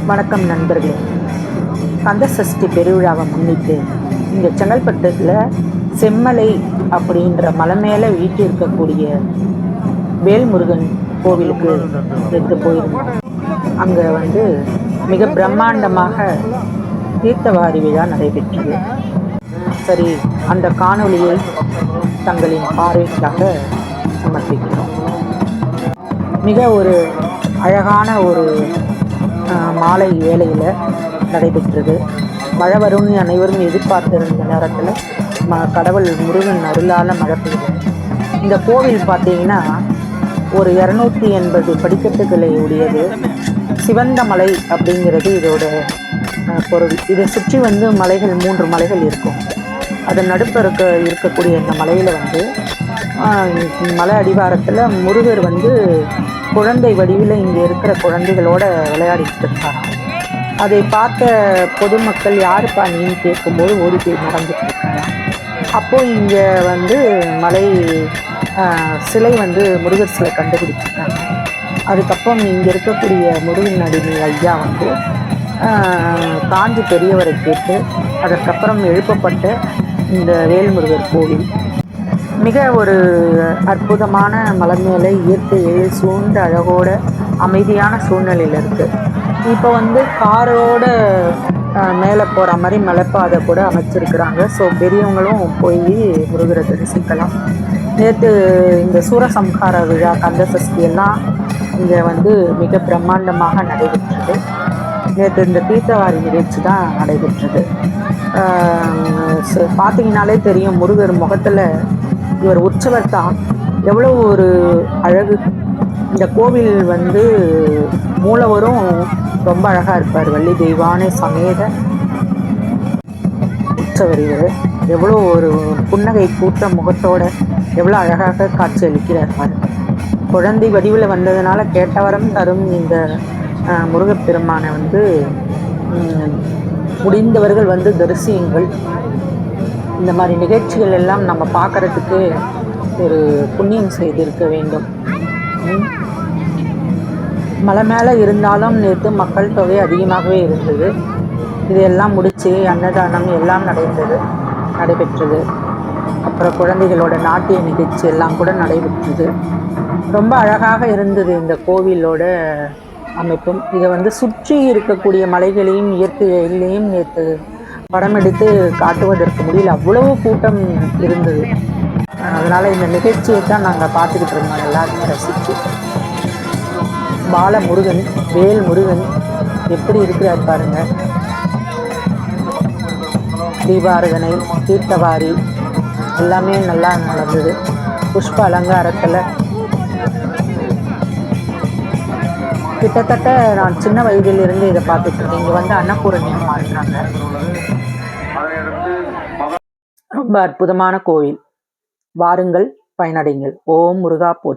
வணக்கம் நண்பர்களே. கந்த சஷ்டி பெருவிழாவை முன்னிட்டு இங்கே செங்கல்பட்டுல செம்மலை அப்படின்ற மலை மேலே வீட்டு இருக்கக்கூடிய வேல்முருகன் கோவிலுக்கு எடுத்து போயிருந்தோம். அங்கே மிக பிரம்மாண்டமாக தீர்த்தவாரி விழா நடைபெற்றது. சரி, அந்த காணொளியை தங்களின் பார்வைக்காக சமர்ப்பிக்கிறோம். மிக ஒரு அழகான ஒரு மாலை வேளையில் நடைபெற்றது. மழை வரும்னு அனைவரும் எதிர்பார்த்திருந்த நேரத்தில் கடவுள் முருகன் அருளால் மழை பெய்தது. இந்த கோவில் பார்த்தீங்கன்னா ஒரு 280 படிக்கட்டுகளை உடையது. சிவந்த மலை அப்படிங்கிறது இதோட பொருள். இதை சுற்றி மலைகள் 3 மலைகள் இருக்கும். அதன் நடுப்ப இருக்கக்கூடிய இந்த மலையில் மலை அடிவாரத்தில் முருகர் குழந்தை வடிவில் இங்கே இருக்கிற குழந்தைகளோட விளையாடிட்டு இருக்காங்க. அதை பார்த்த பொதுமக்கள் யாருப்பா நீன்னு கேட்கும்போது ஓடி போய் நடந்துட்டு இருக்காங்க. அப்போது இங்கே மலை சிலை முருகர் சிலை கண்டுபிடிச்சிருக்காங்க. அதுக்கப்புறம் இங்கே இருக்கக்கூடிய முருகன் அடிமை ஐயா காஞ்சி பெரியவரை கேட்டு அதற்கப்புறம் எழுப்பப்பட்ட இந்த வேல்முருகர் கோவில் மிக ஒரு அற்புதமான மலை மேலே இயற்கையை சூழ்ந்த அழகோட அமைதியான சூழ்நிலையில் இருக்குது. இப்போ காரோட மேலே போகிற மாதிரி மலைப்பாதை கூட அமைச்சிருக்கிறாங்க. ஸோ பெரியவங்களும் போய் முருகரை தரிசிக்கலாம். நேற்று இந்த சூரசம்ஹார விழா கந்த சஷ்டி எல்லாம் இங்கே மிக பிரம்மாண்டமாக நடைபெற்றது. நேற்று இந்த தீர்த்தவாரி நிகழ்ச்சி தான் நடைபெற்றது. பார்த்தீங்கன்னாலே தெரியும், முருகர் முகத்தில் இவர் உற்சவர் தான். எவ்வளோ ஒரு அழகு! இந்த கோவில் மூலவரும் ரொம்ப அழகாக இருப்பார். வள்ளி தெய்வானை சமேத உற்சவர் இவர். எவ்வளோ ஒரு புன்னகை கூட்ட முகத்தோட எவ்வளோ அழகாக காட்சி அளிக்கிறார். குழந்தை வடிவில் வந்ததுனால கேட்டவரம் தரும் இந்த முருகப்பெருமானை முடிந்தவர்கள் தரிசியுங்கள். இந்த மாதிரி நிகழ்ச்சிகள் எல்லாம் நம்ம பார்க்குறதுக்கு ஒரு புண்ணியம் செய்திருக்க வேண்டும். மலை மேலே இருந்தாலும் நேற்று மக்கள் தொகை அதிகமாகவே இருந்தது. இதையெல்லாம் முடித்து அன்னதானம் எல்லாம் நடைபெற்றது. அப்புறம் குழந்தைகளோட நாட்டிய நிகழ்ச்சி எல்லாம் கூட நடைபெற்றது. ரொம்ப அழகாக இருந்தது இந்த கோவிலோட அமைப்பும். இதை சுற்றி இருக்கக்கூடிய மலைகளையும் இயற்கையிலையும் நேற்று படம் எடுத்து காட்டுவதற்கு முடியல, அவ்வளவு கூட்டம் இருந்தது. அதனால் இந்த நிகழ்ச்சியை தான் நாங்கள் பார்த்துக்கிட்டு இருந்தோம், எல்லாருமே ரசித்து. பாலமுருகன் வேல் முருகன் எப்படி இருக்கிறார் பாருங்கள். தீபாரதனை தீர்த்தவாரி எல்லாமே நல்லா நடந்தது. புஷ்ப அலங்காரத்தில் கிட்டத்தட்ட நான் சின்ன வயதிலிருந்து இதை பார்த்துட்ருக்கேன். இங்கே அன்னபூரணியம்மா இருக்காங்க. ரொம்ப அற்புதமான கோவில். வாருங்கள், பயனடைங்கள். ஓம் முருகா போற்றி.